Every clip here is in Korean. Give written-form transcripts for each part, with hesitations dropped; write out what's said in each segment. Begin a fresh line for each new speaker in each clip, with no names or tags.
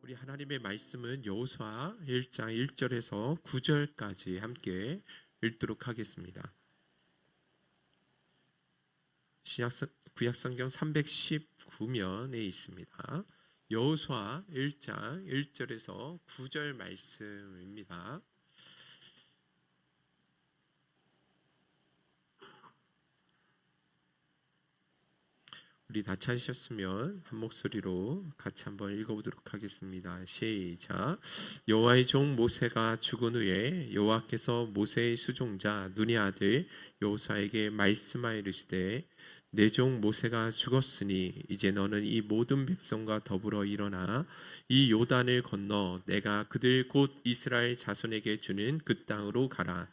우리 하나님의 말씀은 여호수아 1장 1절에서 9절까지 함께 읽도록 하겠습니다. 구약성경 319면에 있습니다. 여호수아 1장 1절에서 9절 말씀입니다. 우리 다 찾으셨으면 한 목소리로 같이 한번 읽어보도록 하겠습니다. 시작. 여호와의 종 모세가 죽은 후에 여호와께서 모세의 수종자 눈의 아들 여호수아에게 말씀하여 이르시되 내 종 모세가 죽었으니 이제 너는 이 모든 백성과 더불어 일어나 이 요단을 건너 내가 그들 곧 이스라엘 자손에게 주는 그 땅으로 가라.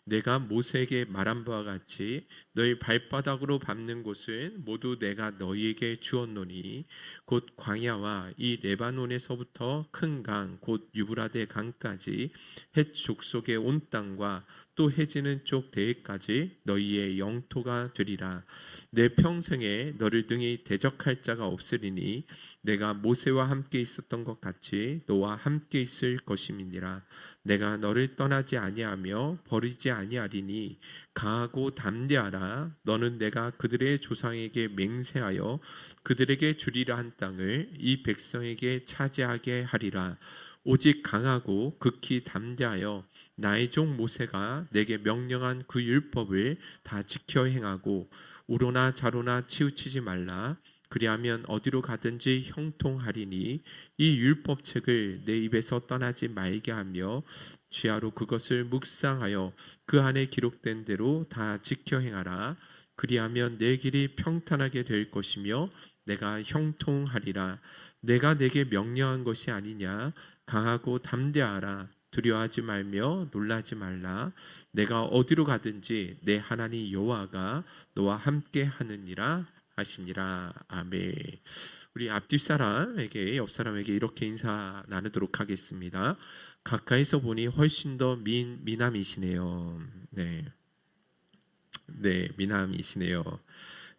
내가 모세에게 말한 바와 같이 너희 발바닥으로 밟는 곳은 모두 내가 너희에게 주었노니 곧 광야와 이 레바논에서부터 큰 강 곧 유브라데 강까지 헷 족속의 온 땅과 또 해지는 쪽 대해까지 너희의 영토가 되리라. 내 평생에 너를 등이 대적할 자가 없으리니 내가 모세와 함께 있었던 것 같이 너와 함께 있을 것임이니라. 내가 너를 떠나지 아니하며 버리지 아니하리니 강하고 담대하라. 너는 내가 그들의 조상에게 맹세하여 그들에게 주리라 한 땅을 이 백성에게 차지하게 하리라. 오직 강하고 극히 담대하여 나의 종 모세가 내게 명령한 그 율법을 다 지켜 행하고 우로나 좌로나 치우치지 말라. 그리하면 어디로 가든지 형통하리니 이 율법책을 내 입에서 떠나지 말게 하며 주야로 그것을 묵상하여 그 안에 기록된 대로 다 지켜 행하라. 그리하면 내 길이 평탄하게 될 것이며 내가 형통하리라. 내가 내게 명령한 것이 아니냐. 강하고 담대하라. 두려워하지 말며 놀라지 말라. 내가 어디로 가든지 내 하나님 여호와가 너와 함께 하느니라 하시니라. 아멘. 우리 앞뒷 사람에게 옆 사람에게 이렇게 인사 나누도록 하겠습니다. 가까이서 보니 훨씬 더 미남이시네요. 네, 네, 미남이시네요.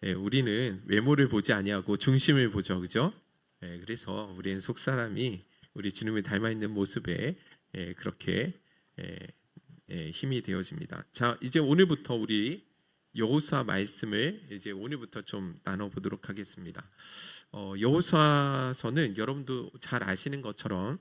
네, 우리는 외모를 보지 아니하고 중심을 보죠, 그죠? 네, 그래서 우리는 속 사람이 우리 주님을 닮아 있는 모습에 그렇게 힘이 되어집니다. 자, 이제 오늘부터 우리 여호수아 말씀을 이제 오늘부터 좀 나눠보도록 하겠습니다. 여호수아서는 여러분도 잘 아시는 것처럼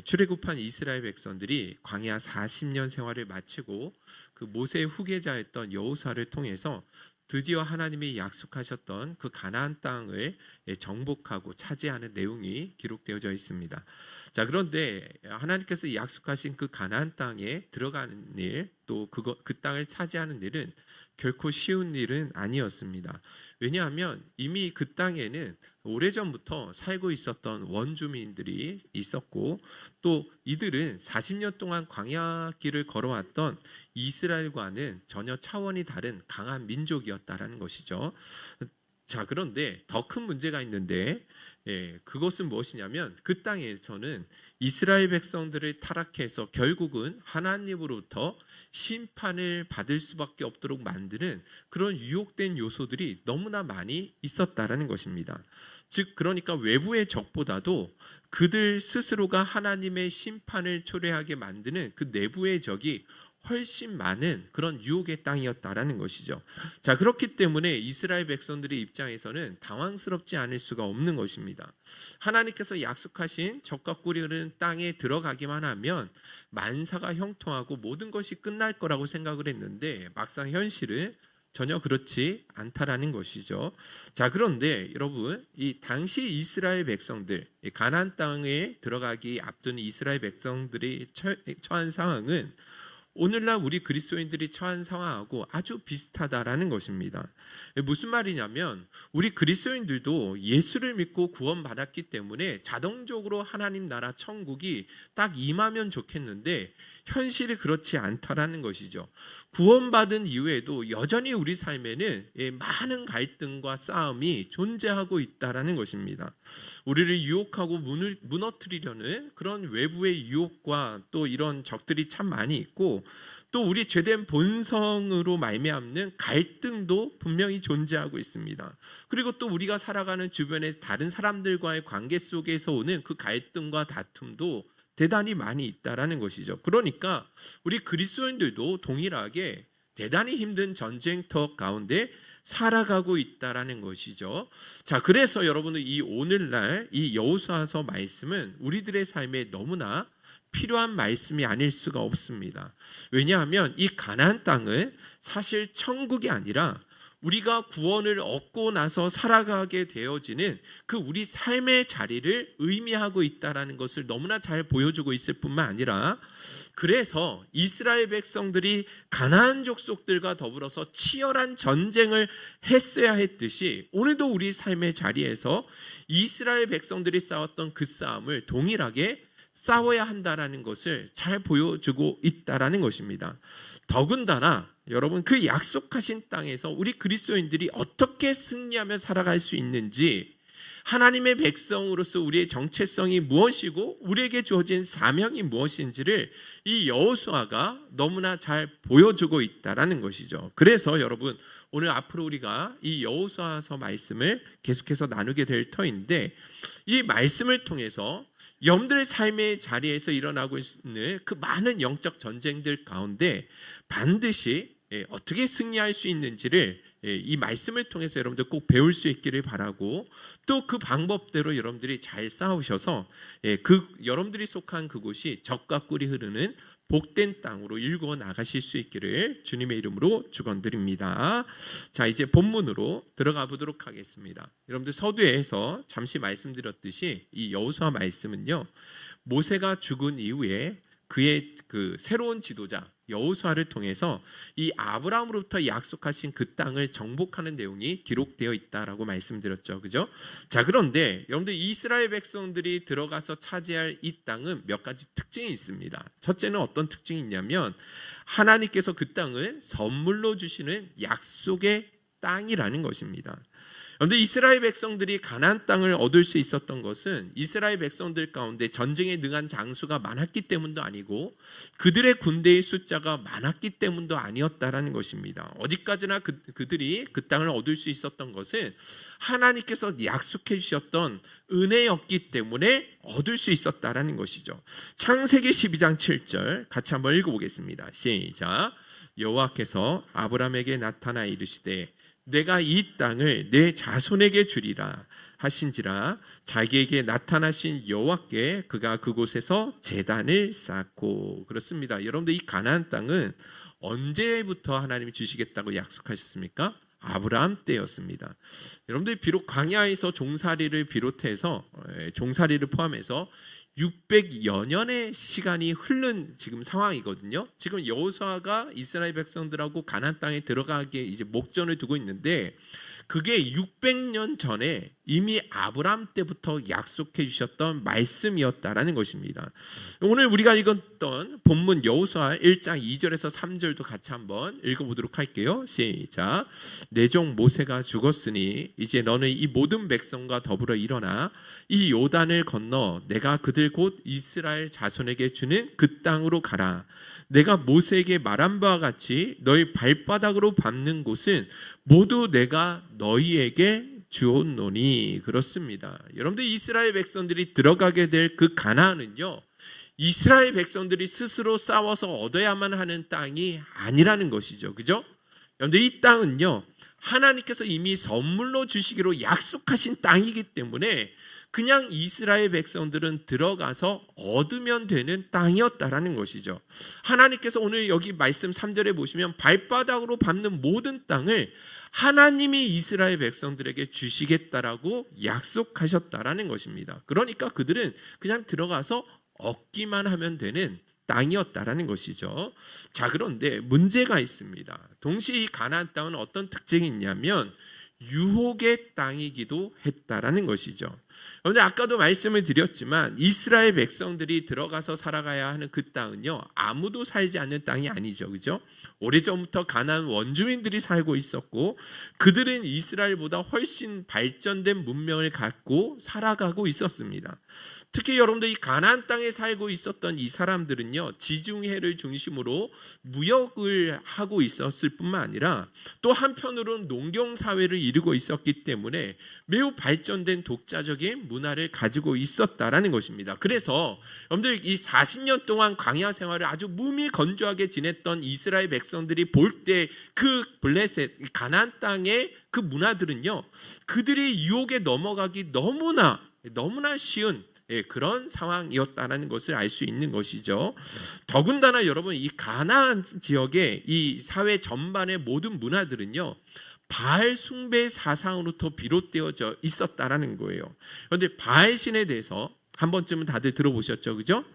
출애굽한 이스라엘 백성들이 광야 40년 생활을 마치고 그 모세의 후계자였던 여호수아를 통해서 드디어 하나님이 약속하셨던 그 가나안 땅을 정복하고 차지하는 내용이 기록되어져 있습니다. 자, 그런데 하나님께서 약속하신 그 가나안 땅에 들어가는 일, 또 그 땅을 차지하는 일은 결코 쉬운 일은 아니었습니다. 왜냐하면 이미 그 땅에는 오래전부터 살고 있었던 원주민들이 있었고 또 이들은 40년 동안 광야길을 걸어왔던 이스라엘과는 전혀 차원이 다른 강한 민족이었다라는 것이죠. 자, 그런데 더 큰 문제가 있는데 그것은 무엇이냐면 그 땅에서는 이스라엘 백성들을 타락해서 결국은 하나님으로부터 심판을 받을 수밖에 없도록 만드는 그런 유혹된 요소들이 너무나 많이 있었다라는 것입니다. 즉 그러니까 외부의 적보다도 그들 스스로가 하나님의 심판을 초래하게 만드는 그 내부의 적이 훨씬 많은 그런 유혹의 땅이었다라는 것이죠. 자, 그렇기 때문에 이스라엘 백성들의 입장에서는 당황스럽지 않을 수가 없는 것입니다. 하나님께서 약속하신 적과 꿀이 흐르는 땅에 들어가기만 하면 만사가 형통하고 모든 것이 끝날 거라고 생각을 했는데 막상 현실은 전혀 그렇지 않다라는 것이죠. 자, 그런데 여러분, 이 당시 이스라엘 백성들, 가나안 땅에 들어가기 앞둔 이스라엘 백성들이 처한 상황은 오늘날 우리 그리스도인들이 처한 상황하고 아주 비슷하다라는 것입니다. 무슨 말이냐면 우리 그리스도인들도 예수를 믿고 구원받았기 때문에 자동적으로 하나님 나라 천국이 딱 임하면 좋겠는데 현실이 그렇지 않다라는 것이죠. 구원받은 이후에도 여전히 우리 삶에는 많은 갈등과 싸움이 존재하고 있다라는 것입니다. 우리를 유혹하고 무너뜨리려는 그런 외부의 유혹과 또 이런 적들이 참 많이 있고 또 우리 죄된 본성으로 말미암는 갈등도 분명히 존재하고 있습니다. 그리고 또 우리가 살아가는 주변의 다른 사람들과의 관계 속에서 오는 그 갈등과 다툼도 대단히 많이 있다라는 것이죠. 그러니까 우리 그리스도인들도 동일하게 대단히 힘든 전쟁터 가운데 살아가고 있다라는 것이죠. 자, 그래서 여러분들 이 오늘날 이 여호수아서 말씀은 우리들의 삶에 너무나 필요한 말씀이 아닐 수가 없습니다. 왜냐하면 이 가나안 땅은 사실 천국이 아니라 우리가 구원을 얻고 나서 살아가게 되어지는 그 우리 삶의 자리를 의미하고 있다라는 것을 너무나 잘 보여주고 있을 뿐만 아니라, 그래서 이스라엘 백성들이 가나안 족속들과 더불어서 치열한 전쟁을 했어야 했듯이 오늘도 우리 삶의 자리에서 이스라엘 백성들이 싸웠던 그 싸움을 동일하게 싸워야 한다라는 것을 잘 보여주고 있다라는 것입니다. 더군다나 여러분, 그 약속하신 땅에서 우리 그리스도인들이 어떻게 승리하며 살아갈 수 있는지, 하나님의 백성으로서 우리의 정체성이 무엇이고 우리에게 주어진 사명이 무엇인지를 이 여호수아가 너무나 잘 보여주고 있다라는 것이죠. 그래서 여러분, 오늘 앞으로 우리가 이 여호수아서 말씀을 계속해서 나누게 될 터인데, 이 말씀을 통해서 여러분들의 삶의 자리에서 일어나고 있는 그 많은 영적 전쟁들 가운데 반드시 어떻게 승리할 수 있는지를 이 말씀을 통해서 여러분들 꼭 배울 수 있기를 바라고, 또 그 방법대로 여러분들이 잘 싸우셔서 그 여러분들이 속한 그곳이 젖과 꿀이 흐르는 복된 땅으로 일구어 나가실 수 있기를 주님의 이름으로 축원드립니다. 자, 이제 본문으로 들어가 보도록 하겠습니다. 여러분들 서두에서 잠시 말씀드렸듯이 이 여호수아 말씀은요, 모세가 죽은 이후에 그의 그 새로운 지도자 여호수아를 통해서 이 아브라함으로부터 약속하신 그 땅을 정복하는 내용이 기록되어 있다라고 말씀드렸죠. 그죠? 자, 그런데 여러분들 이스라엘 백성들이 들어가서 차지할 이 땅은 몇 가지 특징이 있습니다. 첫째는 어떤 특징이 있냐면, 하나님께서 그 땅을 선물로 주시는 약속의 땅이라는 것입니다. 그런데 이스라엘 백성들이 가나안 땅을 얻을 수 있었던 것은 이스라엘 백성들 가운데 전쟁에 능한 장수가 많았기 때문도 아니고 그들의 군대의 숫자가 많았기 때문도 아니었다라는 것입니다. 어디까지나 그들이 그 땅을 얻을 수 있었던 것은 하나님께서 약속해 주셨던 은혜였기 때문에 얻을 수 있었다라는 것이죠. 창세기 12장 7절 같이 한번 읽어보겠습니다. 시작. 여호와께서 아브라함에게 나타나 이르시되 내가 이 땅을 내 자손에게 주리라 하신지라. 자기에게 나타나신 여호와께 그가 그곳에서 제단을 쌓고. 그렇습니다. 여러분들, 이 가나안 땅은 언제부터 하나님이 주시겠다고 약속하셨습니까? 아브라함 때였습니다. 여러분들, 비록 광야에서 종살이를 비롯해서 종살이를 포함해서 600여 년의 시간이 흐른 지금 상황이거든요. 지금 여호수아가 이스라엘 백성들하고 가나안 땅에 들어가기에 이제 목전을 두고 있는데, 그게 600년 전에 이미 아브라함 때부터 약속해 주셨던 말씀이었다라는 것입니다. 오늘 우리가 읽었던 본문 여호수아 1장 2절에서 3절도 같이 한번 읽어보도록 할게요. 시작. 내 종 모세가 죽었으니 이제 너는 이 모든 백성과 더불어 일어나 이 요단을 건너 내가 그들 곧 이스라엘 자손에게 주는 그 땅으로 가라. 내가 모세에게 말한 바와 같이 너희 발바닥으로 밟는 곳은 모두 내가 너희에게 주었노니. 그렇습니다. 여러분들, 이스라엘 백성들이 들어가게 될 그 가나안은요, 이스라엘 백성들이 스스로 싸워서 얻어야만 하는 땅이 아니라는 것이죠. 그죠? 여러분들, 이 땅은요, 하나님께서 이미 선물로 주시기로 약속하신 땅이기 때문에 그냥 이스라엘 백성들은 들어가서 얻으면 되는 땅이었다라는 것이죠. 하나님께서 오늘 여기 말씀 3절에 보시면 발바닥으로 밟는 모든 땅을 하나님이 이스라엘 백성들에게 주시겠다라고 약속하셨다라는 것입니다. 그러니까 그들은 그냥 들어가서 얻기만 하면 되는 땅이었다라는 것이죠. 자, 그런데 문제가 있습니다. 동시에 이 가나안 땅은 어떤 특징이 있냐면 유혹의 땅이기도 했다라는 것이죠. 그런데 아까도 말씀을 드렸지만 이스라엘 백성들이 들어가서 살아가야 하는 그 땅은요, 아무도 살지 않는 땅이 아니죠. 그죠? 오래전부터 가나안 원주민들이 살고 있었고 그들은 이스라엘보다 훨씬 발전된 문명을 갖고 살아가고 있었습니다. 특히 여러분들 이 가나안 땅에 살고 있었던 이 사람들은요, 지중해를 중심으로 무역을 하고 있었을 뿐만 아니라 또 한편으로는 농경 사회를 이루고 있었기 때문에 매우 발전된 독자적인 문화를 가지고 있었다라는 것입니다. 그래서 여러분들 이 40년 동안 광야 생활을 아주 무미건조하게 지냈던 이스라엘 백성들이 볼 때 그 블레셋 가나안 땅의 그 문화들은요, 그들이 유혹에 넘어가기 너무나 쉬운 그런 상황이었다는 것을 알 수 있는 것이죠. 더군다나 여러분 이 가나안 지역의 이 사회 전반의 모든 문화들은요, 바알 숭배 사상으로부터 비롯되어져 있었다라는 거예요. 그런데 바알 신에 대해서 한 번쯤은 다들 들어보셨죠, 그죠?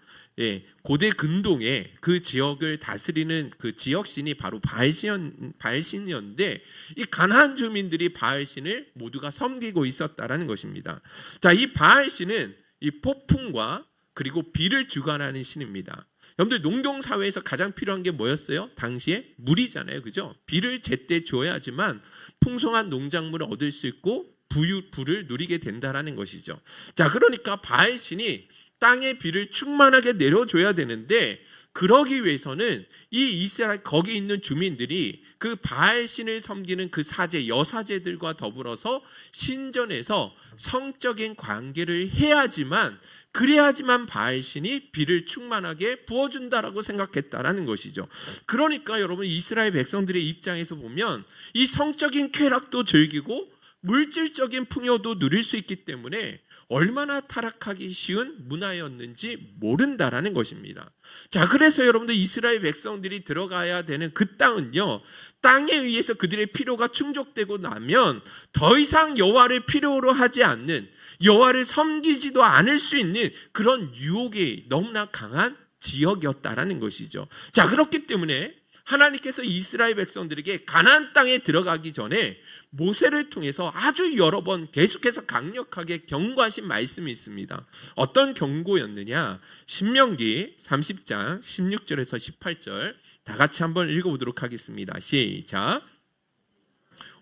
고대 근동의 그 지역을 다스리는 그 지역신이 바로 바알신이었는데 이 가나안 주민들이 바알신을 모두가 섬기고 있었다라는 것입니다. 자, 이 바알신은 이 폭풍과 그리고 비를 주관하는 신입니다. 여러분들 농경 사회에서 가장 필요한 게 뭐였어요? 당시에 물이잖아요, 그죠? 비를 제때 줘야지만 풍성한 농작물을 얻을 수 있고 부를 누리게 된다라는 것이죠. 자, 그러니까 바알신이 땅에 비를 충만하게 내려줘야 되는데 그러기 위해서는 이 이스라엘 거기 있는 주민들이 그 바알신을 섬기는 그 사제 여사제들과 더불어서 신전에서 성적인 관계를 해야지만 그래야지만 바알신이 비를 충만하게 부어준다라고 생각했다라는 것이죠. 그러니까 여러분 이스라엘 백성들의 입장에서 보면 이 성적인 쾌락도 즐기고 물질적인 풍요도 누릴 수 있기 때문에 얼마나 타락하기 쉬운 문화였는지 모른다라는 것입니다. 자, 그래서 여러분들 이스라엘 백성들이 들어가야 되는 그 땅은요, 땅에 의해서 그들의 필요가 충족되고 나면 더 이상 여호와를 필요로 하지 않는, 여호와를 섬기지도 않을 수 있는 그런 유혹이 너무나 강한 지역이었다라는 것이죠. 자, 그렇기 때문에 하나님께서 이스라엘 백성들에게 가나안 땅에 들어가기 전에 모세를 통해서 아주 여러 번 계속해서 강력하게 경고하신 말씀이 있습니다. 어떤 경고였느냐? 신명기 30장 16절에서 18절 다 같이 한번 읽어보도록 하겠습니다. 시작.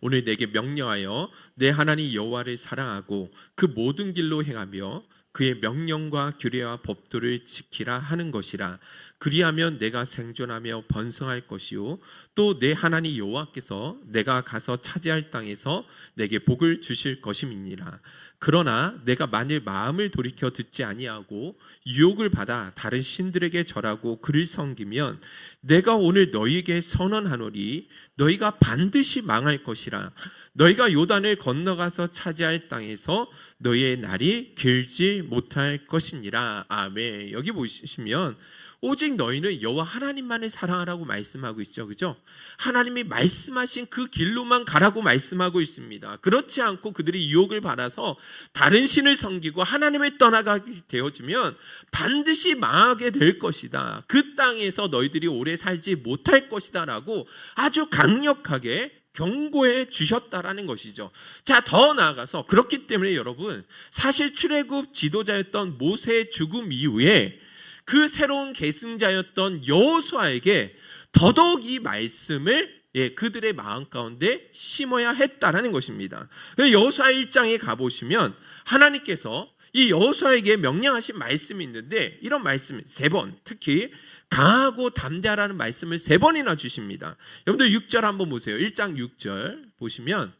오늘 내게 명령하여 내 하나님 여호와를 사랑하고 그 모든 길로 행하며 그의 명령과 규례와 법도를 지키라 하는 것이라. 그리하면 내가 생존하며 번성할 것이요 또 내 하나님 여호와께서 내가 가서 차지할 땅에서 내게 복을 주실 것임이니라. 그러나 내가 만일 마음을 돌이켜 듣지 아니하고 유혹을 받아 다른 신들에게 절하고 그를 섬기면 내가 오늘 너희에게 선언하노니 너희가 반드시 망할 것이라. 너희가 요단을 건너가서 차지할 땅에서 너희의 날이 길지 못할 것이니라. 아멘. 여기 보시면 오직 너희는 여호와 하나님만을 사랑하라고 말씀하고 있죠, 그죠? 하나님이 말씀하신 그 길로만 가라고 말씀하고 있습니다. 그렇지 않고 그들이 유혹을 받아서 다른 신을 섬기고 하나님을 떠나가게 되어지면 반드시 망하게 될 것이다. 그 땅에서 너희들이 오래 살지 못할 것이다라고 아주 강력하게 경고해 주셨다라는 것이죠. 자, 더 나아가서 그렇기 때문에 여러분, 사실 출애굽 지도자였던 모세의 죽음 이후에 그 새로운 계승자였던 여호수아에게 더더욱 이 말씀을 그들의 마음 가운데 심어야 했다라는 것입니다. 여호수아 1장에 가보시면 하나님께서 이 여호수아에게 명령하신 말씀이 있는데 이런 말씀 3번, 특히 강하고 담대하라는 말씀을 3번이나 주십니다. 여러분들 6절 한번 보세요. 1장 6절 보시면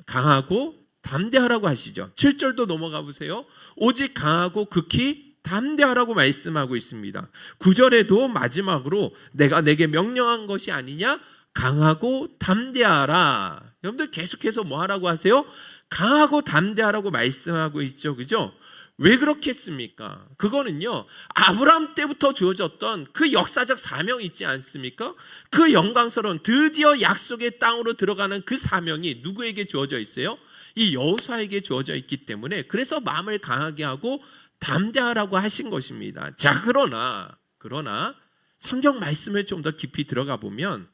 강하고 담대하라고 하시죠. 7절도 넘어가 보세요. 오직 강하고 극히 담대하라고 말씀하고 있습니다. 9절에도 마지막으로 내가 내게 명령한 것이 아니냐? 강하고 담대하라. 여러분들 계속해서 뭐 하라고 하세요? 강하고 담대하라고 말씀하고 있죠, 그죠? 왜 그렇겠습니까? 그거는요, 아브라함 때부터 주어졌던 그 역사적 사명이 있지 않습니까? 그 영광스러운 드디어 약속의 땅으로 들어가는 그 사명이 누구에게 주어져 있어요? 이 여호수아에게 주어져 있기 때문에 그래서 마음을 강하게 하고 담대하라고 하신 것입니다. 자, 그러나 성경 말씀을 좀 더 깊이 들어가 보면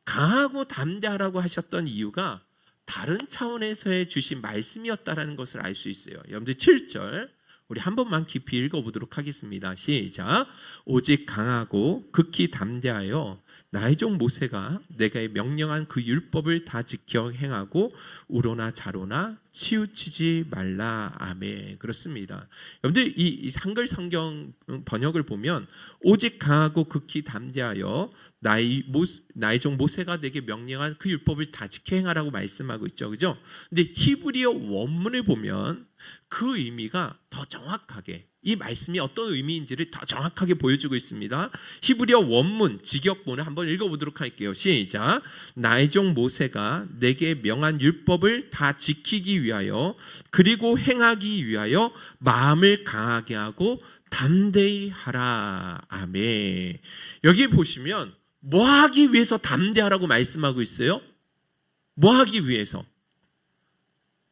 강하고 담대하라고 하셨던 이유가 다른 차원에서의 주신 말씀이었다라는 것을 알 수 있어요. 여러분들 7절 우리 한 번만 깊이 읽어보도록 하겠습니다. 시작. 오직 강하고 극히 담대하여 나의 종 모세가 내가 명령한 그 율법을 다 지켜 행하고 우로나 자로나 치우치지 말라. 아멘. 그렇습니다. 여러분들 이 한글 성경 번역을 보면 오직 강하고 극히 담대하여 나의 종 모세가 내게 명령한 그 율법을 다 지켜 행하라고 말씀하고 있죠. 그죠? 근데 히브리어 원문을 보면 그 의미가 더 정확하게 이 말씀이 어떤 의미인지를 더 정확하게 보여주고 있습니다. 히브리어 원문 직역본을 한번 읽어보도록 할게요. 시작. 나의 종 모세가 내게 명한 율법을 다 지키기 위하여 그리고 행하기 위하여 마음을 강하게 하고 담대히 하라. 아멘. 여기 보시면 뭐 하기 위해서 담대하라고 말씀하고 있어요? 뭐 하기 위해서?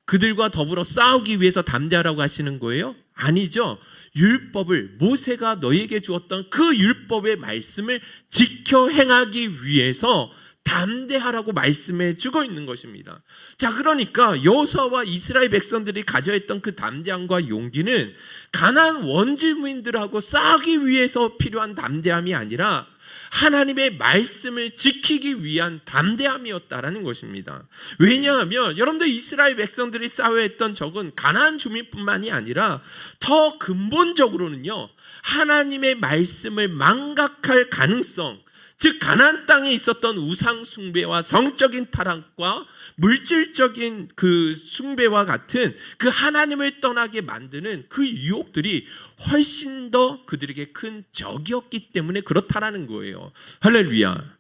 그들과 더불어 싸우기 위해서 담대하라고 하시는 거예요? 아니죠. 율법을 모세가 너희에게 주었던 그 율법의 말씀을 지켜 행하기 위해서 담대하라고 말씀해 주고 있는 것입니다. 자, 그러니까 여호수아와 이스라엘 백성들이 가져야 했던 그 담대함과 용기는 가나안 원주민들하고 싸우기 위해서 필요한 담대함이 아니라 하나님의 말씀을 지키기 위한 담대함이었다라는 것입니다. 왜냐하면 여러분들 이스라엘 백성들이 싸워야 했던 적은 가나안 주민뿐만이 아니라 더 근본적으로는요, 하나님의 말씀을 망각할 가능성, 즉 가나안 땅에 있었던 우상 숭배와 성적인 타락과 물질적인 그 숭배와 같은 그 하나님을 떠나게 만드는 그 유혹들이 훨씬 더 그들에게 큰 적이었기 때문에 그렇다라는 거예요. 할렐루야.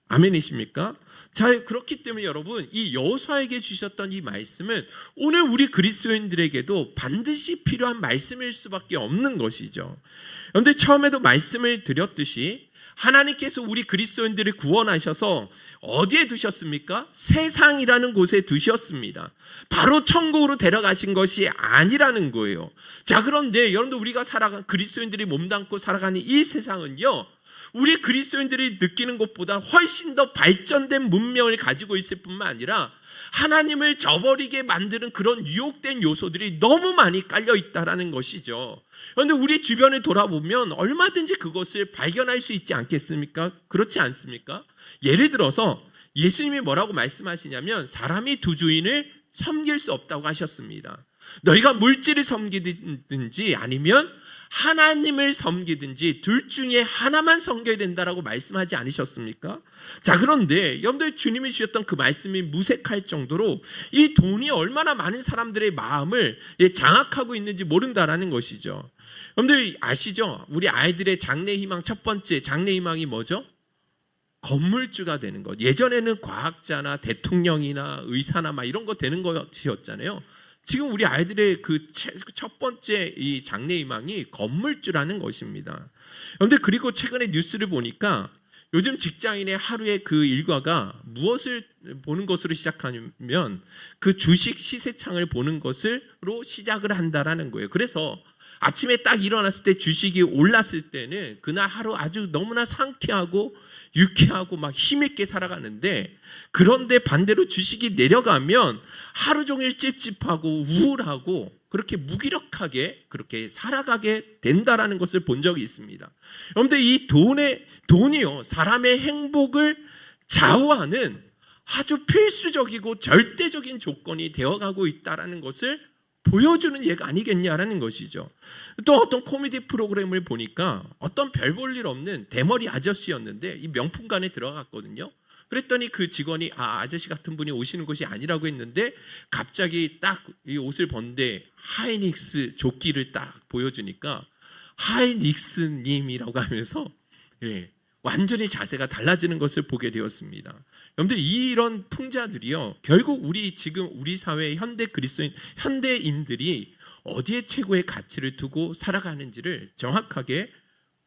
아멘이십니까? 자, 그렇기 때문에 여러분 이 여호수아에게 주셨던 이 말씀은 오늘 우리 그리스도인들에게도 반드시 필요한 말씀일 수밖에 없는 것이죠. 그런데 처음에도 말씀을 드렸듯이 하나님께서 우리 그리스도인들을 구원하셔서 어디에 두셨습니까? 세상이라는 곳에 두셨습니다. 바로 천국으로 데려가신 것이 아니라는 거예요. 자, 그런데 여러분들 우리가 살아간 그리스도인들이 몸담고 살아가는 이 세상은요, 우리 그리스도인들이 느끼는 것보다 훨씬 더 발전된 문명을 가지고 있을 뿐만 아니라 하나님을 저버리게 만드는 그런 유혹된 요소들이 너무 많이 깔려 있다라는 것이죠. 그런데 우리 주변을 돌아보면 얼마든지 그것을 발견할 수 있지 않겠습니까? 그렇지 않습니까? 예를 들어서 예수님이 뭐라고 말씀하시냐면 사람이 두 주인을 섬길 수 없다고 하셨습니다. 너희가 물질을 섬기든지 아니면 하나님을 섬기든지 둘 중에 하나만 섬겨야 된다라고 말씀하지 않으셨습니까? 자, 그런데 여러분들 주님이 주셨던 그 말씀이 무색할 정도로 이 돈이 얼마나 많은 사람들의 마음을 장악하고 있는지 모른다라는 것이죠. 여러분들 아시죠? 우리 아이들의 장래 희망, 첫 번째 장래 희망이 뭐죠? 건물주가 되는 것. 예전에는 과학자나 대통령이나 의사나 막 이런 거 되는 것이었잖아요. 지금 우리 아이들의 그 첫 번째 이 장래 희망이 건물주라는 것입니다. 그런데 그리고 최근에 뉴스를 보니까 요즘 직장인의 하루의 그 일과가 무엇을 보는 것으로 시작하면 그 주식 시세창을 보는 것으로 시작을 한다라는 거예요. 그래서 아침에 딱 일어났을 때 주식이 올랐을 때는 그날 하루 아주 너무나 상쾌하고 유쾌하고 막 힘있게 살아가는데, 그런데 반대로 주식이 내려가면 하루 종일 찝찝하고 우울하고 그렇게 무기력하게 그렇게 살아가게 된다라는 것을 본 적이 있습니다. 그런데 이 돈이요, 사람의 행복을 좌우하는 아주 필수적이고 절대적인 조건이 되어가고 있다라는 것을 보여주는 예가 아니겠냐라는 것이죠. 또 어떤 코미디 프로그램을 보니까 어떤 별 볼 일 없는 대머리 아저씨였는데 이 명품관에 들어갔거든요. 그랬더니 그 직원이 아저씨 같은 분이 오시는 것이 아니라고 했는데 갑자기 딱 이 옷을 벗는데 하이닉스 조끼를 딱 보여주니까 하이닉스님이라고 하면서 완전히 자세가 달라지는 것을 보게 되었습니다. 여러분들 이런 풍자들이요, 결국 지금 우리 사회의 현대인들이 어디에 최고의 가치를 두고 살아가는지를 정확하게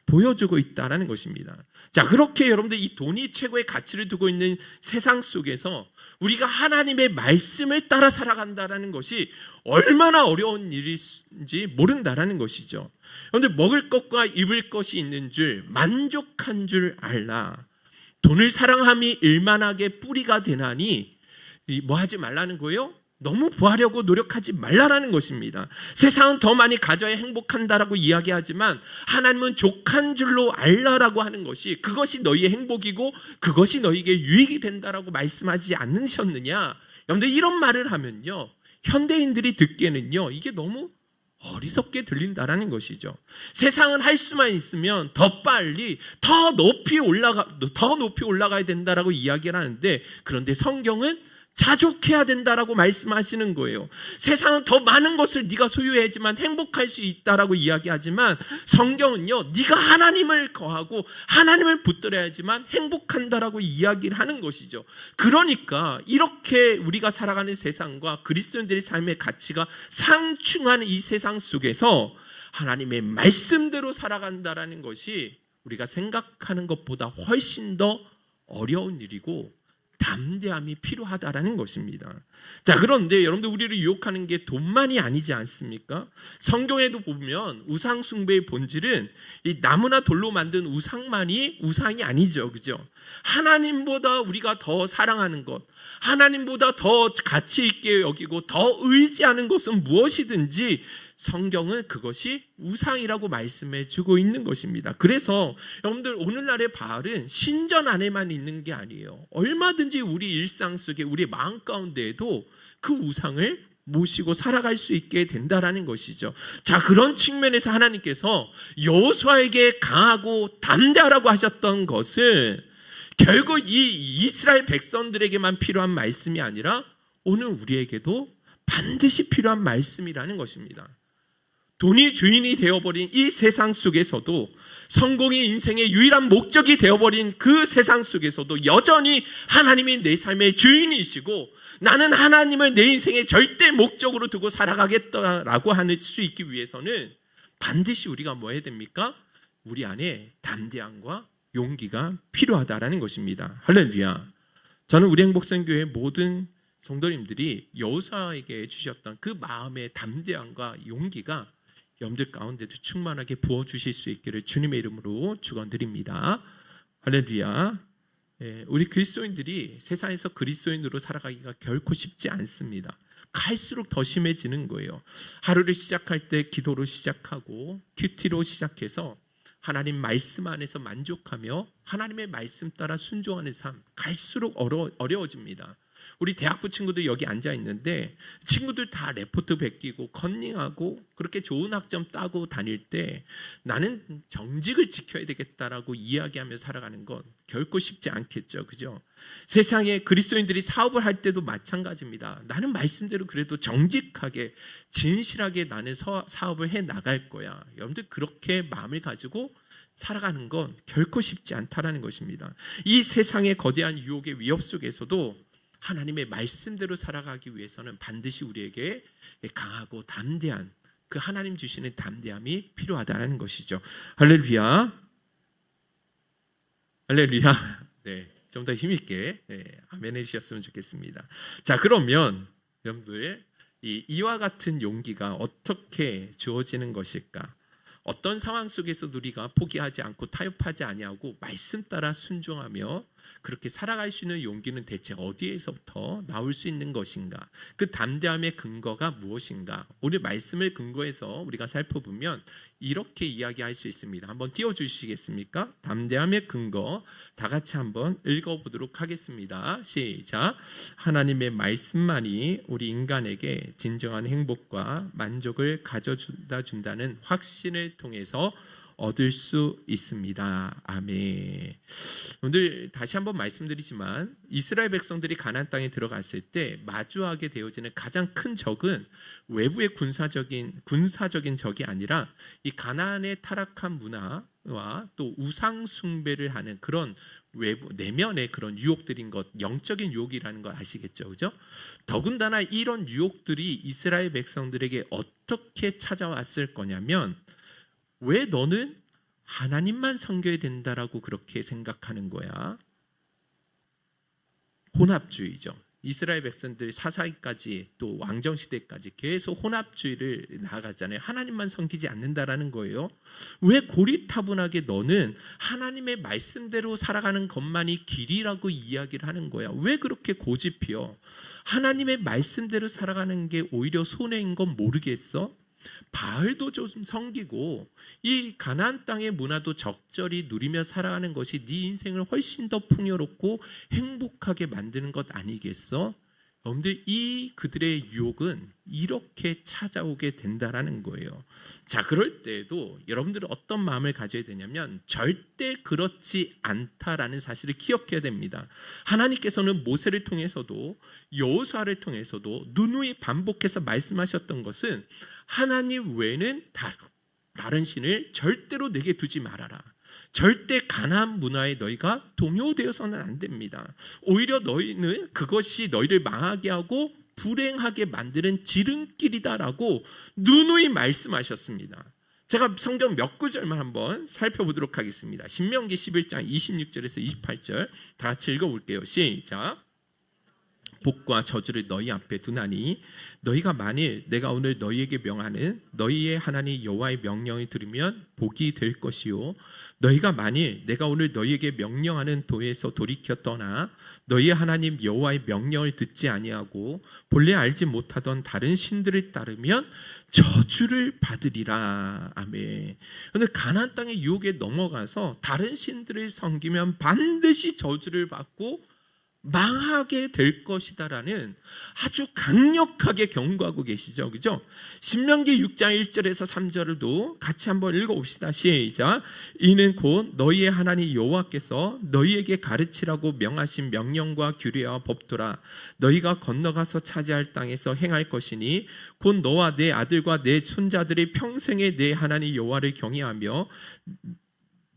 보여주고 있다는 것입니다. 자, 그렇게 여러분들 이 돈이 최고의 가치를 두고 있는 세상 속에서 우리가 하나님의 말씀을 따라 살아간다는 것이 얼마나 어려운 일인지 모른다는 것이죠. 그런데 먹을 것과 입을 것이 있는 줄 만족한 줄 알라. 돈을 사랑함이 일만하게 뿌리가 되나니 뭐 하지 말라는 거예요? 너무 구하려고 노력하지 말라라는 것입니다. 세상은 더 많이 가져야 행복한다라고 이야기하지만 하나님은 족한 줄로 알라라고 하는 것이 그것이 너희의 행복이고 그것이 너희에게 유익이 된다라고 말씀하지 않으셨느냐? 여러분들 이런 말을 하면요, 현대인들이 듣기에는요 이게 너무 어리석게 들린다라는 것이죠. 세상은 할 수만 있으면 더 빨리 더 높이 올라가야 된다라고 이야기를 하는데, 그런데 성경은 자족해야 된다라고 말씀하시는 거예요. 세상은 더 많은 것을 네가 소유해야지만 행복할 수 있다라고 이야기하지만 성경은요, 네가 하나님을 거하고 하나님을 붙들어야지만 행복한다라고 이야기를 하는 것이죠. 그러니까 이렇게 우리가 살아가는 세상과 그리스도인들의 삶의 가치가 상충하는 이 세상 속에서 하나님의 말씀대로 살아간다라는 것이 우리가 생각하는 것보다 훨씬 더 어려운 일이고 담대함이 필요하다라는 것입니다. 자, 그런데 여러분들 우리를 유혹하는 게 돈만이 아니지 않습니까? 성경에도 보면 우상 숭배의 본질은 이 나무나 돌로 만든 우상만이 우상이 아니죠, 그죠? 하나님보다 우리가 더 사랑하는 것, 하나님보다 더 가치 있게 여기고 더 의지하는 것은 무엇이든지 성경은 그것이 우상이라고 말씀해 주고 있는 것입니다. 그래서 여러분들 오늘날의 바알은 신전 안에만 있는 게 아니에요. 얼마든지 우리 일상 속에 우리 마음 가운데에도 그 우상을 모시고 살아갈 수 있게 된다라는 것이죠. 자, 그런 측면에서 하나님께서 여호수아에게 강하고 담대하라고 하셨던 것은 결국 이 이스라엘 백성들에게만 필요한 말씀이 아니라 오늘 우리에게도 반드시 필요한 말씀이라는 것입니다. 돈이 주인이 되어버린 이 세상 속에서도, 성공이 인생의 유일한 목적이 되어버린 그 세상 속에서도 여전히 하나님이 내 삶의 주인이시고 나는 하나님을 내 인생의 절대 목적으로 두고 살아가겠다라고 할 수 있기 위해서는 반드시 우리가 뭐 해야 됩니까? 우리 안에 담대함과 용기가 필요하다라는 것입니다. 할렐루야. 저는 우리 행복선교회 모든 성도님들이 여호수아에게 주셨던 그 마음의 담대함과 용기가 여러분들 가운데도 충만하게 부어주실 수 있기를 주님의 이름으로 축원드립니다. 할렐루야. 우리 그리스도인들이 세상에서 그리스도인으로 살아가기가 결코 쉽지 않습니다. 갈수록 더 심해지는 거예요. 하루를 시작할 때 기도로 시작하고 큐티로 시작해서 하나님 말씀 안에서 만족하며 하나님의 말씀 따라 순종하는 삶, 갈수록 어려워집니다. 우리 대학부 친구들 여기 앉아 있는데 친구들 다 레포트 베끼고 컨닝하고 그렇게 좋은 학점 따고 다닐 때 나는 정직을 지켜야 되겠다라고 이야기하며 살아가는 건 결코 쉽지 않겠죠, 그죠? 세상에 그리스도인들이 사업을 할 때도 마찬가지입니다. 나는 말씀대로 그래도 정직하게 진실하게 나는 사업을 해 나갈 거야. 여러분들 그렇게 마음을 가지고 살아가는 건 결코 쉽지 않다라는 것입니다. 이 세상의 거대한 유혹의 위협 속에서도 하나님의 말씀대로 살아가기 위해서는 반드시 우리에게 강하고 담대한 그 하나님 주시는 담대함이 필요하다는 것이죠. 할렐루야. 할렐루야. 네, 좀 더 힘있게 아멘 해주셨으면 좋겠습니다. 자, 그러면 여러분들 이와 같은 용기가 어떻게 주어지는 것일까? 어떤 상황 속에서도 우리가 포기하지 않고 타협하지 아니하고 말씀 따라 순종하며 그렇게 살아갈 수 있는 용기는 대체 어디에서부터 나올 수 있는 것인가? 그 담대함의 근거가 무엇인가? 오늘 말씀을 근거해서 우리가 살펴보면 이렇게 이야기할 수 있습니다. 한번 띄워주시겠습니까? 담대함의 근거 다 같이 한번 읽어보도록 하겠습니다. 시작. 하나님의 말씀만이 우리 인간에게 진정한 행복과 만족을 가져다 준다는 확신을 통해서 얻을 수 있습니다. 아멘. 오늘 다시 한번 말씀드리지만 이스라엘 백성들이 가나안 땅에 들어갔을 때 마주하게 되어지는 가장 큰 적은 외부의 군사적인 적이 아니라 이 가나안의 타락한 문화와 또 우상 숭배를 하는 그런 외부 내면의 그런 유혹들인 것, 영적인 유혹이라는 거 아시겠죠, 그죠? 더군다나 이런 유혹들이 이스라엘 백성들에게 어떻게 찾아왔을 거냐면, 왜 너는 하나님만 섬겨야 된다라고 그렇게 생각하는 거야? 혼합주의죠. 이스라엘 백성들이 사사기까지 또 왕정 시대까지 계속 혼합주의를 나아가잖아요. 하나님만 섬기지 않는다라는 거예요. 왜 고리타분하게 너는 하나님의 말씀대로 살아가는 것만이 길이라고 이야기를 하는 거야? 왜 그렇게 고집이여? 하나님의 말씀대로 살아가는 게 오히려 손해인 건 모르겠어? 바알도 좀 섬기고 이 가나안 땅의 문화도 적절히 누리며 살아가는 것이 네 인생을 훨씬 더 풍요롭고 행복하게 만드는 것 아니겠어? 여러분들, 이 그들의 유혹은 이렇게 찾아오게 된다라는 거예요. 자, 그럴 때에도 여러분들은 어떤 마음을 가져야 되냐면 절대 그렇지 않다라는 사실을 기억해야 됩니다. 하나님께서는 모세를 통해서도 여호수아를 통해서도 누누이 반복해서 말씀하셨던 것은 하나님 외에는 다른 신을 절대로 내게 두지 말아라. 절대 가나안 문화에 너희가 동요되어서는 안 됩니다. 오히려 너희는 그것이 너희를 망하게 하고 불행하게 만드는 지름길이다라고 누누이 말씀하셨습니다. 제가 성경 몇 구절만 한번 살펴보도록 하겠습니다. 신명기 11장 26절에서 28절 다 같이 읽어볼게요. 시작. 복과 저주를 너희 앞에 두나니 너희가 만일 내가 오늘 너희에게 명하는 너희의 하나님 여호와의 명령을 들으면 복이 될 것이요, 너희가 만일 내가 오늘 너희에게 명령하는 도에서 돌이켜 떠나 너희의 하나님 여호와의 명령을 듣지 아니하고 본래 알지 못하던 다른 신들을 따르면 저주를 받으리라. 아멘. 그런데 가나안 땅의 유혹에 넘어가서 다른 신들을 섬기면 반드시 저주를 받고 망하게 될 것이다라는 아주 강력하게 경고하고 계시죠. 그죠? 신명기 6장 1절에서 3절도 같이 한번 읽어봅시다. 시작. 이는 곧 너희의 하나님 여호와께서 너희에게 가르치라고 명하신 명령과 규례와 법도라. 너희가 건너가서 차지할 땅에서 행할 것이니 곧 너와 내 아들과 내 손자들이 평생에 내 하나님 여호와를 경외하며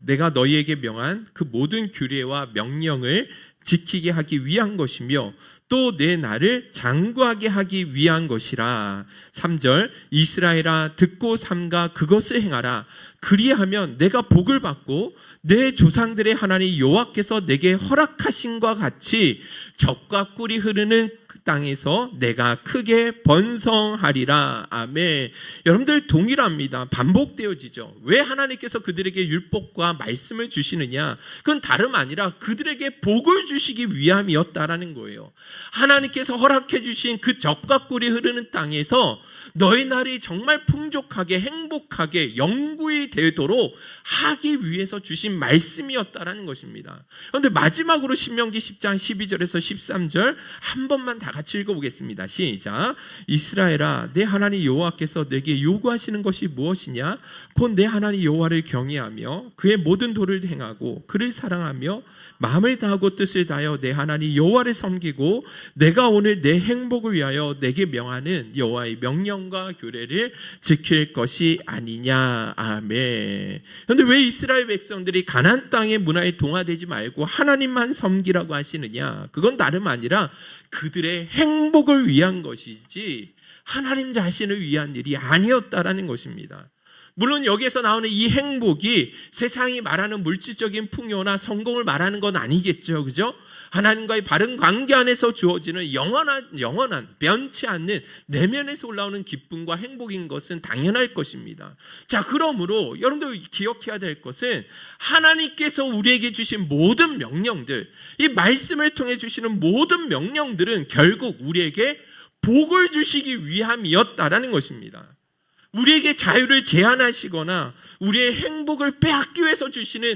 내가 너희에게 명한 그 모든 규례와 명령을 지키게 하기 위한 것이며 또 내 나를 장구하게 하기 위한 것이라. 3절. 이스라엘아 듣고 삼가 그것을 행하라. 그리하면 내가 복을 받고 내 조상들의 하나님 여호와께서 내게 허락하신과 같이 젖과 꿀이 흐르는 그 땅에서 내가 크게 번성하리라. 아멘. 여러분들 동일합니다. 반복되어지죠. 왜 하나님께서 그들에게 율법과 말씀을 주시느냐? 그건 다름 아니라 그들에게 복을 주시기 위함이었다라는 거예요. 하나님께서 허락해 주신 그 젖과 꿀이 흐르는 땅에서 너희 날이 정말 풍족하게 행복하게 영구히 되도록 하기 위해서 주신 말씀이었다라는 것입니다. 그런데 마지막으로 신명기 10장 12절에서 13절 한 번만 다 같이 읽어보겠습니다. 시작. 이스라엘아 내 하나님 여호와께서 내게 요구하시는 것이 무엇이냐? 곧 내 하나님 여호와를 경외하며 그의 모든 도를 행하고 그를 사랑하며 마음을 다하고 뜻을 다하여 내 하나님 여호와를 섬기고 내가 오늘 내 행복을 위하여 내게 명하는 여호와의 명령과 규례를 지킬 것이 아니냐. 아멘. 그런데 왜 이스라엘 백성들이 가나안 땅의 문화에 동화되지 말고 하나님만 섬기라고 하시느냐? 그건 다름 아니라 그들의 행복을 위한 것이지 하나님 자신을 위한 일이 아니었다라는 것입니다. 물론 여기에서 나오는 이 행복이 세상이 말하는 물질적인 풍요나 성공을 말하는 건 아니겠죠. 그죠? 하나님과의 바른 관계 안에서 주어지는 영원한 변치 않는 내면에서 올라오는 기쁨과 행복인 것은 당연할 것입니다. 자, 그러므로 여러분들 기억해야 될 것은 하나님께서 우리에게 주신 모든 명령들, 이 말씀을 통해 주시는 모든 명령들은 결국 우리에게 복을 주시기 위함이었다라는 것입니다. 우리에게 자유를 제한하시거나 우리의 행복을 빼앗기 위해서 주시는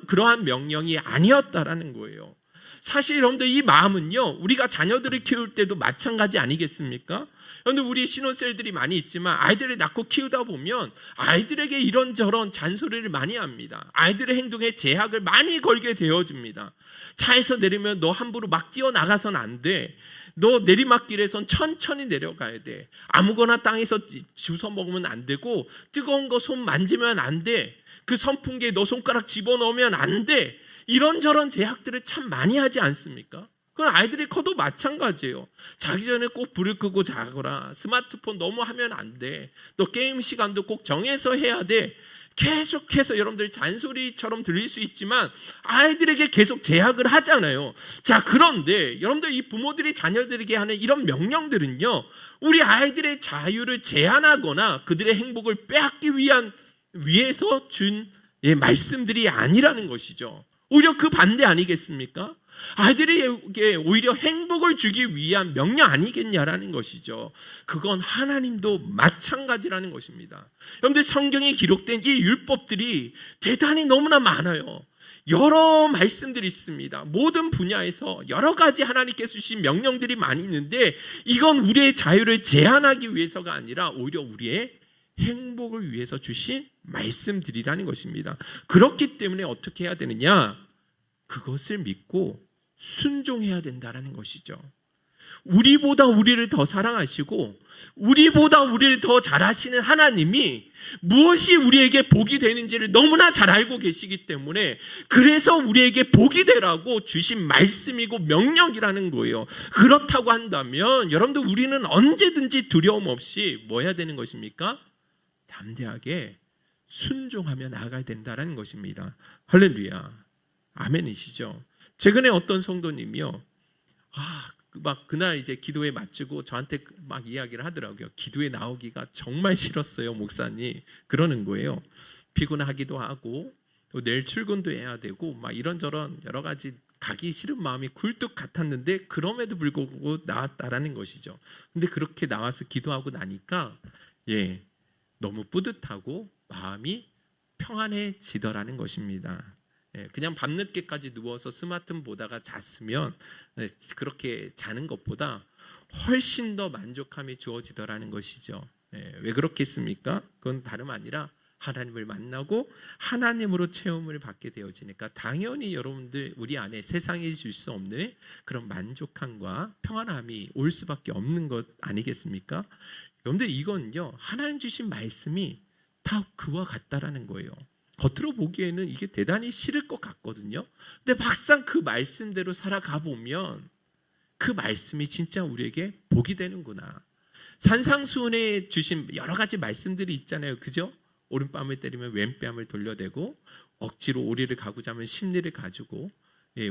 그러한 명령이 아니었다라는 거예요. 사실 여러분들 이 마음은요, 우리가 자녀들을 키울 때도 마찬가지 아니겠습니까? 그런데 우리 신혼셀들이 많이 있지만 아이들을 낳고 키우다 보면 아이들에게 이런저런 잔소리를 많이 합니다. 아이들의 행동에 제약을 많이 걸게 되어집니다. 차에서 내리면 너 함부로 막 뛰어나가선 안 돼. 너 내리막길에선 천천히 내려가야 돼. 아무거나 땅에서 주워 먹으면 안 되고 뜨거운 거 손 만지면 안 돼. 그 선풍기에 너 손가락 집어넣으면 안 돼. 이런저런 제약들을 참 많이 하지 않습니까? 그건 아이들이 커도 마찬가지예요. 자기 전에 꼭 불을 끄고 자거라. 스마트폰 너무 하면 안 돼. 또 게임 시간도 꼭 정해서 해야 돼. 계속해서 여러분들 잔소리처럼 들릴 수 있지만 아이들에게 계속 제약을 하잖아요. 자, 그런데 여러분들 이 부모들이 자녀들에게 하는 이런 명령들은요, 우리 아이들의 자유를 제한하거나 그들의 행복을 빼앗기 위해서 준 말씀들이 아니라는 것이죠. 오히려 그 반대 아니겠습니까? 아이들에게 오히려 행복을 주기 위한 명령 아니겠냐라는 것이죠. 그건 하나님도 마찬가지라는 것입니다. 여러분들 성경에 기록된 이 율법들이 대단히 너무나 많아요. 여러 말씀들이 있습니다. 모든 분야에서 여러 가지 하나님께서 주신 명령들이 많이 있는데 이건 우리의 자유를 제한하기 위해서가 아니라 오히려 우리의 행복을 위해서 주신 말씀들이라는 것입니다. 그렇기 때문에 어떻게 해야 되느냐? 그것을 믿고 순종해야 된다는 것이죠. 우리보다 우리를 더 사랑하시고 우리보다 우리를 더 잘하시는 하나님이 무엇이 우리에게 복이 되는지를 너무나 잘 알고 계시기 때문에 그래서 우리에게 복이 되라고 주신 말씀이고 명령이라는 거예요. 그렇다고 한다면 여러분들 우리는 언제든지 두려움 없이 뭐 해야 되는 것입니까? 담대하게 순종하며 나아가야 된다는 것입니다. 할렐루야. 아멘이시죠? 최근에 어떤 성도님이요, 막 그날 이제 기도에 마치고 저한테 막 이야기를 하더라고요. 기도에 나오기가 정말 싫었어요, 목사님. 그러는 거예요. 피곤하기도 하고 또 내일 출근도 해야 되고 막 이런저런 여러 가지 가기 싫은 마음이 굴뚝 같았는데 그럼에도 불구하고 나왔다라는 것이죠. 근데 그렇게 나와서 기도하고 나니까 너무 뿌듯하고 마음이 평안해지더라는 것입니다. 그냥 밤늦게까지 누워서 스마트폰 보다가 잤으면 그렇게 자는 것보다 훨씬 더 만족함이 주어지더라는 것이죠. 왜 그렇겠습니까? 그건 다름 아니라 하나님을 만나고 하나님으로 체험을 받게 되어지니까 당연히 여러분들 우리 안에 세상이 줄 수 없는 그런 만족함과 평안함이 올 수밖에 없는 것 아니겠습니까? 여러분들 이건요, 하나님 주신 말씀이 다 그와 같다라는 거예요. 겉으로 보기에는 이게 대단히 싫을 것 같거든요. 근데 막상 그 말씀대로 살아가 보면 그 말씀이 진짜 우리에게 복이 되는구나. 산상수훈에 주신 여러 가지 말씀들이 있잖아요. 그죠? 오른뺨을 때리면 왼뺨을 돌려대고 억지로 오리를 가고자 하면 심리를 가지고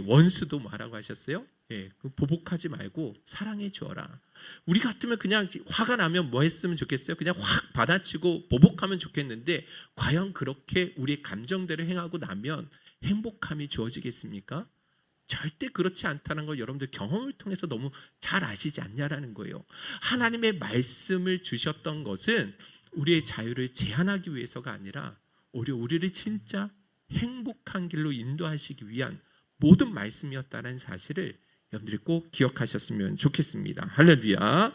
원수도 뭐라고 하셨어요? 보복하지 말고 사랑해 주어라. 우리 같으면 그냥 화가 나면 뭐 했으면 좋겠어요? 그냥 확 받아치고 보복하면 좋겠는데 과연 그렇게 우리의 감정대로 행하고 나면 행복함이 주어지겠습니까? 절대 그렇지 않다는 걸 여러분들 경험을 통해서 너무 잘 아시지 않냐라는 거예요. 하나님의 말씀을 주셨던 것은 우리의 자유를 제한하기 위해서가 아니라 오히려 우리를 진짜 행복한 길로 인도하시기 위한 모든 말씀이었다는 사실을 여러분들이 꼭 기억하셨으면 좋겠습니다. 할렐루야.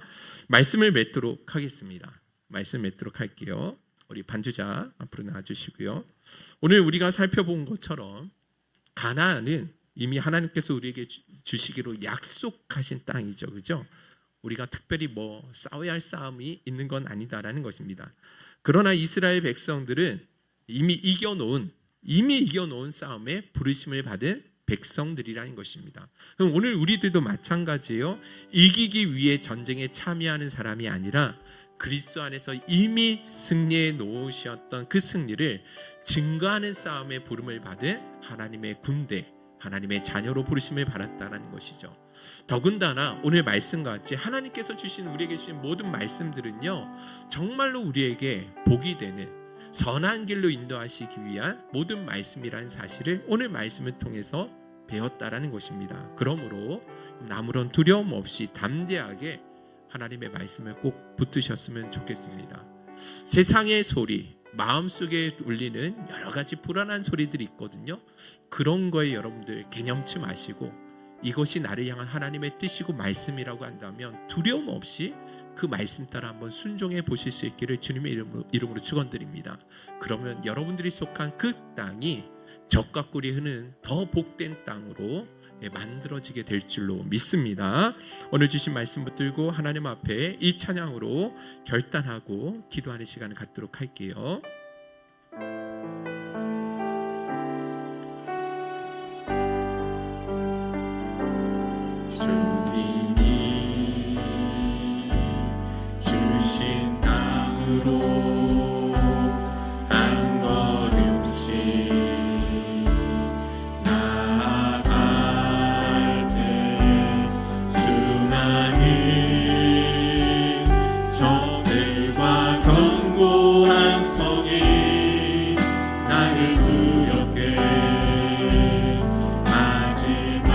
말씀을 맺도록 하겠습니다. 말씀 맺도록 할게요. 우리 반주자 앞으로 나와주시고요. 오늘 우리가 살펴본 것처럼 가나안은 이미 하나님께서 우리에게 주시기로 약속하신 땅이죠. 그죠? 우리가 특별히 뭐 싸워야 할 싸움이 있는 건 아니다라는 것입니다. 그러나 이스라엘 백성들은 이미 이겨놓은 싸움에 부르심을 받은 백성들이라는 것입니다. 그럼 오늘 우리들도 마찬가지예요. 이기기 위해 전쟁에 참여하는 사람이 아니라 그리스도 안에서 이미 승리해 놓으셨던 그 승리를 증거하는 싸움에 부름을 받은 하나님의 군대, 하나님의 자녀로 부르심을 받았다는 것이죠. 더군다나 오늘 말씀과 같이 하나님께서 주신 우리에게 주신 모든 말씀들은요, 정말로 우리에게 복이 되는 선한 길로 인도하시기 위한 모든 말씀이라는 사실을 오늘 말씀을 통해서 배웠다라는 것입니다. 그러므로 아무런 두려움 없이 담대하게 하나님의 말씀을 꼭 붙드셨으면 좋겠습니다. 세상의 소리, 마음속에 울리는 여러 가지 불안한 소리들이 있거든요. 그런 거에 여러분들 개념치 마시고 이것이 나를 향한 하나님의 뜻이고 말씀이라고 한다면 두려움 없이 그 말씀 따라 한번 순종해 보실 수 있기를 주님의 이름으로 축원드립니다. 그러면 여러분들이 속한 그 땅이 젖과 꿀이 흐르는 더 복된 땅으로 만들어지게 될 줄로 믿습니다. 오늘 주신 말씀 붙들고 하나님 앞에 이 찬양으로 결단하고 기도하는 시간을 갖도록 할게요. 앞으로 한 걸음씩 나아갈 때 수많은 적들과 견고한 성이 나를 두렵게 하지만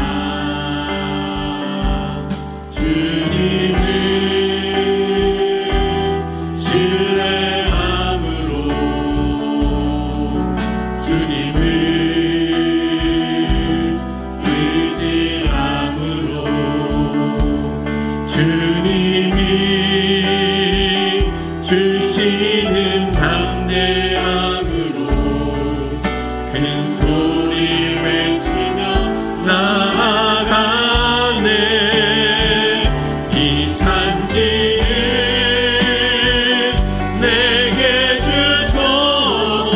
주님을 신뢰함으로 주님을 의지함으로 주님이 주시는 담대함으로 큰 소리 외치며 나아가네. 이 산지를 내게 주소서.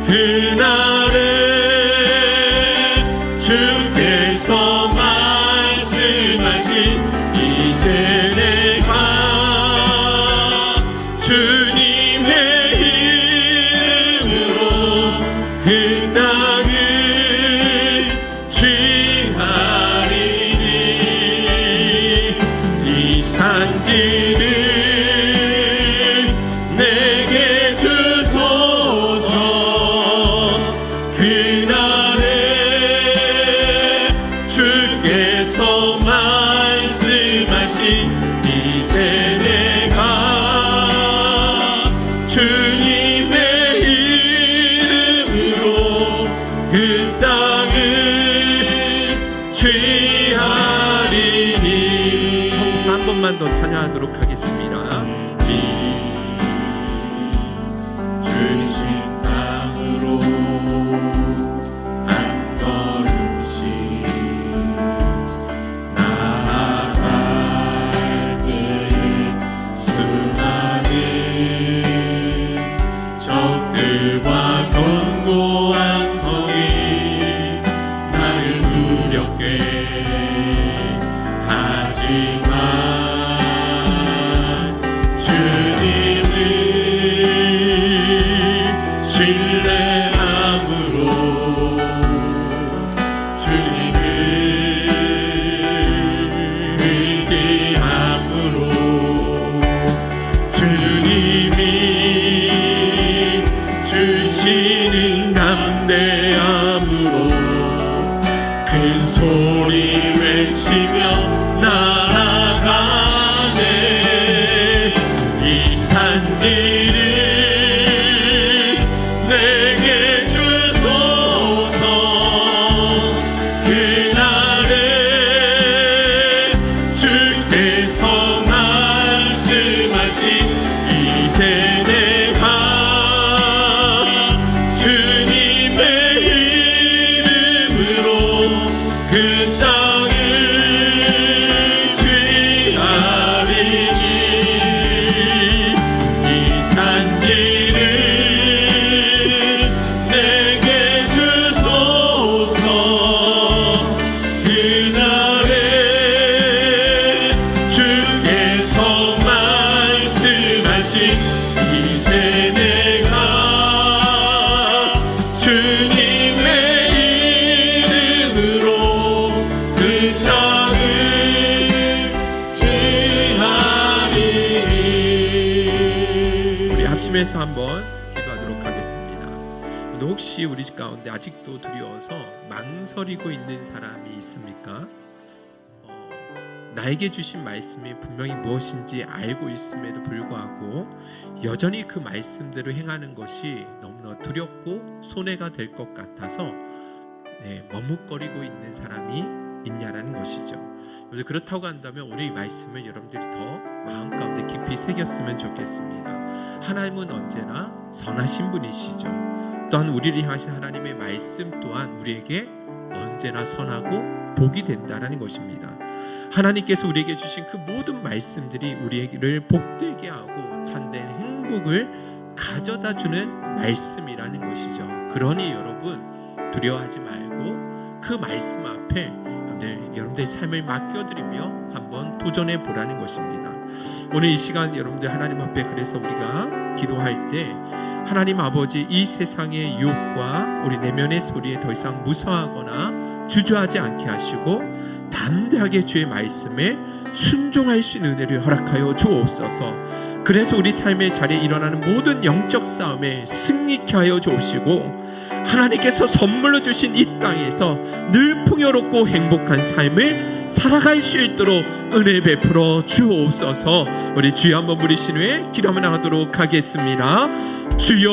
그날에 주께서 말씀하신 이제 내가 주님의 이름으로 그 땅을 취하리니. 이 산지를 내게 주소서. 그날에 주께서 말씀하신 이제 내가 주님의 이름으로 그 땅을 취하리니. 처음부터 한 번만 더 찬양하도록 하겠습니다. 주신 땅으로 한 걸음씩 나아갈 때에 수많은 적들과 견고한 성이 나를 두렵게 하지만 주님을 신뢰함으로 주님을 의지함으로 주님이 주시는 담대함으로 큰 소리 외치며 나아가네. 이 산지를 내게 주소서. 그날에 주께서 말씀하신 이제 내가 주님의 이름으로 그 땅을 취하리니. 이 산지를 내게 주소서. 그날에 주께서 말씀하신 이제 내가 주님의 이름으로 그 땅을 취하리니. 우리 합심해서 한번 기도하도록 하겠습니다. 오늘 혹시 우리 집 가운데 아직도 두려워서 망설이고 있는 사람이 있습니까? 나에게 주신 말씀이 분명히 무엇인지 알고 있음에도 불구하고 여전히 그 말씀대로 행하는 것이 너무나 두렵고 손해가 될 것 같아서 머뭇거리고 있는 사람이 있냐라는 것이죠. 그렇다고 한다면 오늘 이 말씀을 여러분들이 더 마음 가운데 깊이 새겼으면 좋겠습니다. 하나님은 언제나 선하신 분이시죠. 또한 우리를 향하신 하나님의 말씀 또한 우리에게 언제나 선하고 복이 된다라는 것입니다. 하나님께서 우리에게 주신 그 모든 말씀들이 우리를 복되게 하고 참된 행복을 가져다 주는 말씀이라는 것이죠. 그러니 여러분 두려워하지 말고 그 말씀 앞에 여러분들의 삶을 맡겨드리며 한번 도전해 보라는 것입니다. 오늘 이 시간 여러분들 하나님 앞에 그래서 우리가 기도할 때 하나님 아버지 이 세상의 유혹과 우리 내면의 소리에 더 이상 무서워하거나 주저하지 않게 하시고 담대하게 주의 말씀에 순종할 수 있는 은혜를 허락하여 주옵소서. 그래서 우리 삶의 자리에 일어나는 모든 영적 싸움에 승리케 하여 주옵시고 하나님께서 선물로 주신 이 땅에서 늘 풍요롭고 행복한 삶을 살아갈 수 있도록 은혜 베풀어 주옵소서. 우리 주여 한번 부르신 후에 기도 한번 나가도록 하겠습니다. 주여